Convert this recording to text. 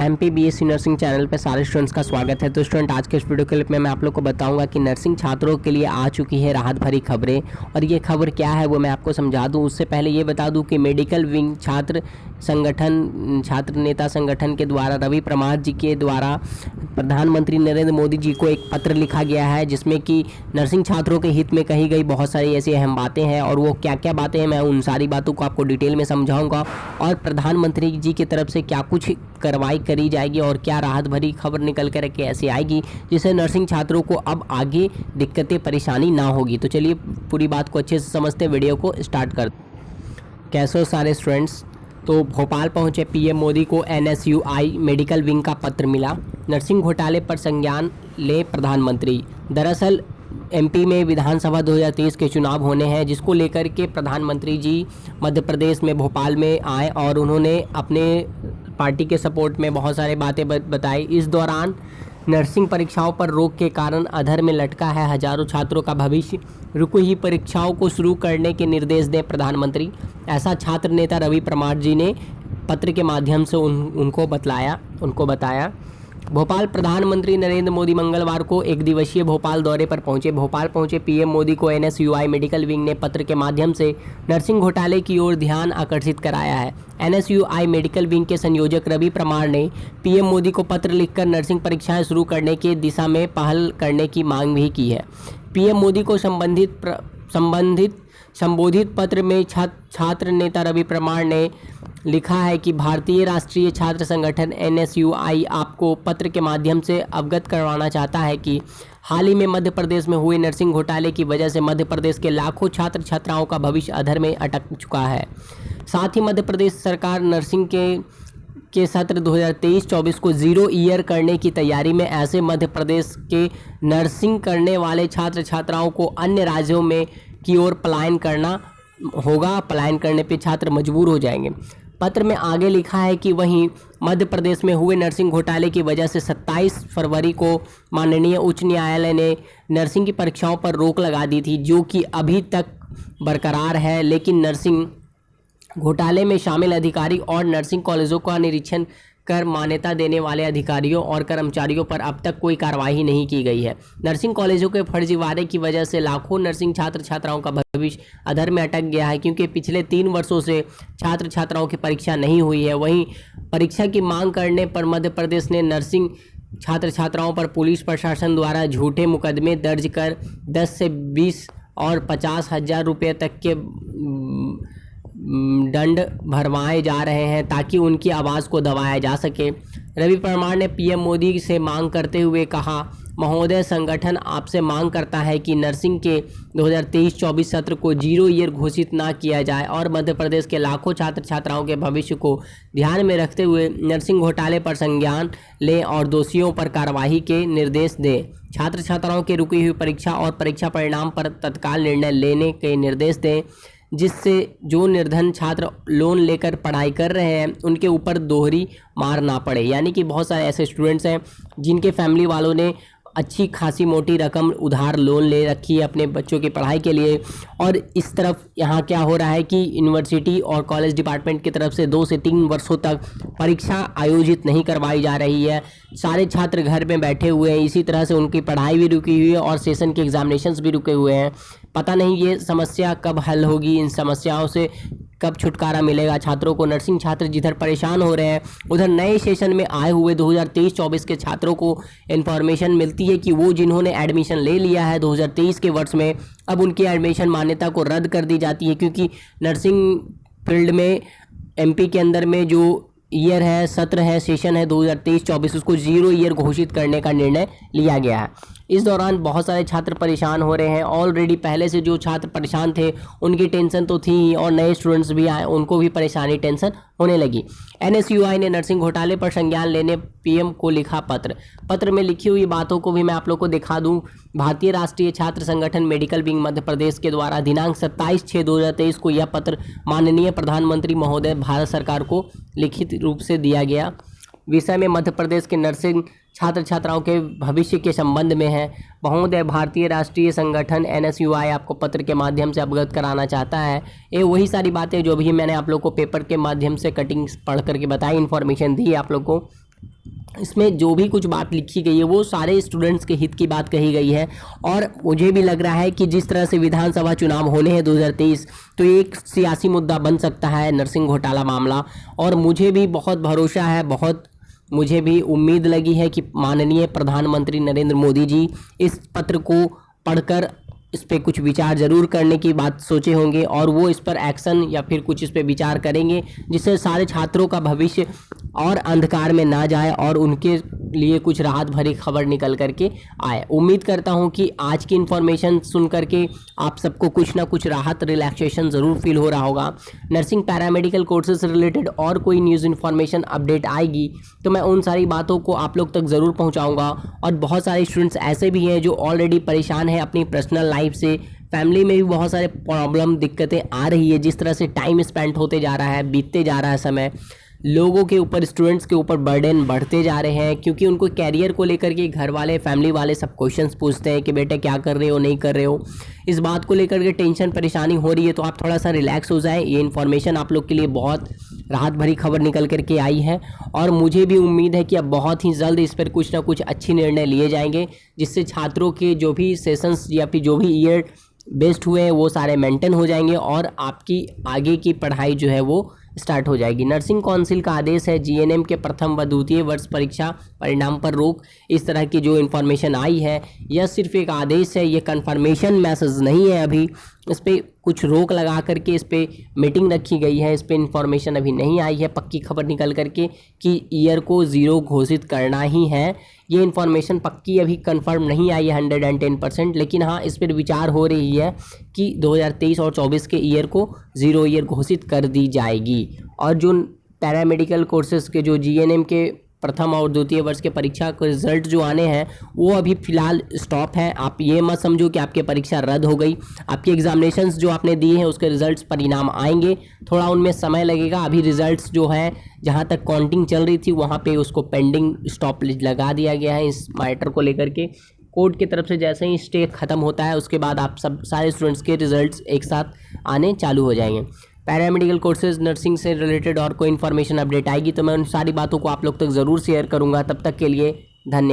MPBSC nursing channel पर सारे students का स्वागत है। तो स्टूडेंट, आज के इस वीडियो क्लिप में मैं आप लोग को बताऊंगा कि नर्सिंग छात्रों के लिए आ चुकी है राहत भरी खबरें। और ये खबर क्या है वो मैं आपको समझा दूं। उससे पहले ये बता दूं कि मेडिकल विंग छात्र नेता संगठन के द्वारा रवि परमार जी के द्वारा प्रधानमंत्री नरेंद्र मोदी जी को एक पत्र लिखा गया है, जिसमें कि नर्सिंग छात्रों के हित में कही गई बहुत सारी ऐसी अहम बातें हैं। और वो क्या क्या बातें हैं, मैं उन सारी बातों को आपको डिटेल में समझाऊंगा और प्रधानमंत्री जी की तरफ से क्या कुछ कार्रवाई करी जाएगी और क्या राहत भरी खबर निकल कर के ऐसे आएगी जिससे नर्सिंग छात्रों को अब आगे दिक्कतें परेशानी ना होगी। तो चलिए पूरी बात को अच्छे से समझते वीडियो को स्टार्ट कर। कैसे हो सारे स्टूडेंट्स। तो भोपाल पहुंचे पीएम मोदी को NSUI मेडिकल विंग का पत्र मिला। नर्सिंग घोटाले पर संज्ञान ले प्रधानमंत्री। दरअसल MP में विधानसभा 2023 के चुनाव होने हैं, जिसको लेकर के प्रधानमंत्री जी मध्य प्रदेश में भोपाल में आए और उन्होंने अपने पार्टी के सपोर्ट में बहुत सारे बातें बताई। इस दौरान नर्सिंग परीक्षाओं पर रोक के कारण अधर में लटका है हजारों छात्रों का भविष्य। रुकी हुई परीक्षाओं को शुरू करने के निर्देश दें प्रधानमंत्री, ऐसा छात्र नेता रवि परमार जी ने पत्र के माध्यम से उनको बताया। भोपाल प्रधानमंत्री नरेंद्र मोदी मंगलवार को एक दिवसीय भोपाल दौरे पर पहुंचे। भोपाल पहुंचे पीएम मोदी को NSUI मेडिकल विंग ने पत्र के माध्यम से नर्सिंग घोटाले की ओर ध्यान आकर्षित कराया है। NSUI मेडिकल विंग के संयोजक रवि परमार ने पीएम मोदी को पत्र लिखकर नर्सिंग परीक्षाएं शुरू करने की दिशा में पहल करने की मांग भी की है। पीएम मोदी को संबोधित पत्र में छात्र नेता रवि परमार ने लिखा है कि भारतीय राष्ट्रीय छात्र संगठन NSUI आपको पत्र के माध्यम से अवगत करवाना चाहता है कि हाल ही में मध्य प्रदेश में हुए नर्सिंग घोटाले की वजह से मध्य प्रदेश के लाखों छात्र छात्राओं का भविष्य अधर में अटक चुका है। साथ ही मध्य प्रदेश सरकार नर्सिंग के सत्र 2023-24 को 0 ईयर करने की तैयारी में। ऐसे मध्य प्रदेश के नर्सिंग करने वाले छात्र छात्राओं को अन्य राज्यों में की ओर पलायन करना होगा। पलायन करने पे छात्र मजबूर हो जाएंगे। पत्र में आगे लिखा है कि वहीं मध्य प्रदेश में हुए नर्सिंग घोटाले की वजह से 27 फरवरी को माननीय उच्च न्यायालय ने नर्सिंग की परीक्षाओं पर रोक लगा दी थी, जो कि अभी तक बरकरार है। लेकिन नर्सिंग घोटाले में शामिल अधिकारी और नर्सिंग कॉलेजों का निरीक्षण कर मान्यता देने वाले अधिकारियों और कर्मचारियों पर अब तक कोई कार्रवाई नहीं की गई है। नर्सिंग कॉलेजों के फर्जीवाड़े की वजह से लाखों नर्सिंग छात्र छात्राओं का भविष्य अधर में अटक गया है, क्योंकि पिछले 3 वर्षों से छात्र छात्राओं की परीक्षा नहीं हुई है। वहीं परीक्षा की मांग करने पर मध्य प्रदेश ने नर्सिंग छात्र छात्राओं पर पुलिस प्रशासन द्वारा झूठे मुकदमे दर्ज कर 10 से 20 और 50,000 रुपये तक के दंड भरवाए जा रहे हैं, ताकि उनकी आवाज़ को दबाया जा सके। रवि परमार ने पीएम मोदी से मांग करते हुए कहा, महोदय, संगठन आपसे मांग करता है कि नर्सिंग के 2023-24 सत्र को 0 ईयर घोषित ना किया जाए और मध्य प्रदेश के लाखों छात्र छात्राओं के भविष्य को ध्यान में रखते हुए नर्सिंग घोटाले पर संज्ञान लें और दोषियों पर कार्रवाई के निर्देश दें। छात्र छात्राओं की रुकी हुई परीक्षा और परीक्षा परिणाम पर तत्काल निर्णय लेने के निर्देश दें, जिससे जो निर्धन छात्र लोन लेकर पढ़ाई कर रहे हैं उनके ऊपर दोहरी मार ना पड़े। यानी कि बहुत सारे ऐसे स्टूडेंट्स हैं जिनके फैमिली वालों ने अच्छी खासी मोटी रकम उधार लोन ले रखी है अपने बच्चों की पढ़ाई के लिए। और इस तरफ यहाँ क्या हो रहा है कि यूनिवर्सिटी और कॉलेज डिपार्टमेंट की तरफ से 2 से 3 वर्षों तक परीक्षा आयोजित नहीं करवाई जा रही है। सारे छात्र घर में बैठे हुए हैं, इसी तरह से उनकी पढ़ाई भी रुकी हुई है और सेशन के एग्जामिनेशंस भी रुके हुए हैं। पता नहीं ये समस्या कब हल होगी, इन समस्याओं से कब छुटकारा मिलेगा छात्रों को। नर्सिंग छात्र जिधर परेशान हो रहे हैं, उधर नए सेशन में आए हुए 2023-24 के छात्रों को इन्फॉर्मेशन मिलती है कि वो जिन्होंने एडमिशन ले लिया है 2023 के वर्ष में, अब उनकी एडमिशन मान्यता को रद्द कर दी जाती है, क्योंकि नर्सिंग फील्ड में MP के अंदर में जो ईयर है, सत्र है, सेशन है 2023-24, उसको 0 ईयर घोषित करने का निर्णय लिया गया है। इस दौरान बहुत सारे छात्र परेशान हो रहे हैं। ऑलरेडी पहले से जो छात्र परेशान थे उनकी टेंशन तो थी ही, और नए स्टूडेंट्स भी आए, उनको भी परेशानी टेंशन होने लगी। NSUI ने नर्सिंग घोटाले पर संज्ञान लेने PM को लिखा पत्र में लिखी हुई बातों को भी मैं आप लोग को दिखा दूं। भारतीय राष्ट्रीय छात्र संगठन मेडिकल विंग मध्य प्रदेश के द्वारा दिनांक 27/6/2023 को यह पत्र माननीय प्रधानमंत्री महोदय भारत सरकार को लिखित रूप से दिया गया। विषय में मध्य प्रदेश के नर्सिंग छात्र छात्राओं के भविष्य के संबंध में है। महोदय, भारतीय राष्ट्रीय संगठन NSUI आपको पत्र के माध्यम से अवगत कराना चाहता है। ये वही सारी बातें जो भी मैंने आप लोग को पेपर के माध्यम से कटिंग पढ़ करके बताई, इन्फॉर्मेशन दी आप लोग को। इसमें जो भी कुछ बात लिखी गई है वो सारे स्टूडेंट्स के हित की बात कही गई है। और मुझे भी लग रहा है कि जिस तरह से विधानसभा चुनाव होने हैं 2023, तो एक सियासी मुद्दा बन सकता है नरसिंह घोटाला मामला। और मुझे भी बहुत भरोसा है, मुझे भी उम्मीद लगी है कि माननीय प्रधानमंत्री नरेंद्र मोदी जी इस पत्र को पढ़कर इस पर कुछ विचार ज़रूर करने की बात सोचे होंगे और वो इस पर एक्शन या फिर कुछ इस पर विचार करेंगे, जिससे सारे छात्रों का भविष्य और अंधकार में ना जाए और उनके लिए कुछ राहत भरी खबर निकल करके आए। उम्मीद करता हूं कि आज की इन्फॉर्मेशन सुन करके आप सबको कुछ ना कुछ राहत, रिलैक्सेशन ज़रूर फील हो रहा होगा। नर्सिंग पैरामेडिकल कोर्सेज से रिलेटेड और कोई न्यूज़ इन्फॉर्मेशन अपडेट आएगी तो मैं उन सारी बातों को आप लोग तक ज़रूर पहुँचाऊँगा। और बहुत सारे स्टूडेंट्स ऐसे भी हैं जो ऑलरेडी परेशान हैं अपनी पर्सनल लाइफ से, फैमिली में भी बहुत सारे प्रॉब्लम, दिक्कतें आ रही है। जिस तरह से टाइम स्पेंड होते जा रहा है, बीतते जा रहा है समय, लोगों के ऊपर, स्टूडेंट्स के ऊपर बर्डन बढ़ते जा रहे हैं, क्योंकि उनको कैरियर को लेकर के घर वाले, फैमिली वाले सब क्वेश्चंस पूछते हैं कि बेटे क्या कर रहे हो, नहीं कर रहे हो। इस बात को लेकर के टेंशन, परेशानी हो रही है, तो आप थोड़ा सा रिलैक्स हो जाएं। ये इन्फॉर्मेशन आप लोग के लिए बहुत राहत भरी खबर निकल करके आई है और मुझे भी उम्मीद है कि अब बहुत ही जल्द इस पर कुछ ना कुछ अच्छी निर्णय लिए जाएंगे, जिससे छात्रों के जो भी सेशंस या फिर जो भी ईयर बेस्ट हुए हैं वो सारे मेंटेन हो जाएंगे और आपकी आगे की पढ़ाई जो है वो स्टार्ट हो जाएगी। नर्सिंग काउंसिल का आदेश है, जीएनएम के प्रथम व द्वितीय वर्ष परीक्षा परिणाम पर रोक। इस तरह की जो इन्फॉर्मेशन आई है यह सिर्फ एक आदेश है, ये कंफर्मेशन मैसेज नहीं है। अभी इस पर कुछ रोक लगा करके इस पर मीटिंग रखी गई है, इस पर इन्फॉर्मेशन अभी नहीं आई है पक्की खबर निकल करके कि ईयर को 0 घोषित करना ही है। ये इन्फॉर्मेशन पक्की अभी कंफर्म नहीं आई है 110%, लेकिन हाँ इस पर विचार हो रही है कि 2023 और 24 के ईयर को 0 ईयर घोषित कर दी जाएगी। और जो पैरामेडिकल कोर्सेज के जो जीएनएम के प्रथम और द्वितीय वर्ष के परीक्षा के रिजल्ट जो आने हैं वो अभी फ़िलहाल स्टॉप हैं। आप ये मत समझो कि आपकी परीक्षा रद्द हो गई। आपकी एग्जामिनेशंस जो आपने दिए हैं उसके रिजल्ट्स, परिणाम आएंगे, थोड़ा उनमें समय लगेगा। अभी रिजल्ट्स जो है जहाँ तक काउंटिंग चल रही थी वहाँ पे उसको पेंडिंग स्टॉप लगा दिया गया है इस मैटर को लेकर के। कोर्ट की तरफ से जैसे ही स्टे ख़त्म होता है उसके बाद आप सब सारे स्टूडेंट्स के रिजल्ट्स एक साथ आने चालू हो जाएंगे। पैरामेडिकल कोर्सेज, नर्सिंग से रिलेटेड और कोई इन्फॉर्मेशन अपडेट आएगी तो मैं उन सारी बातों को आप लोग तक ज़रूर शेयर करूँगा। तब तक के लिए धन्यवाद।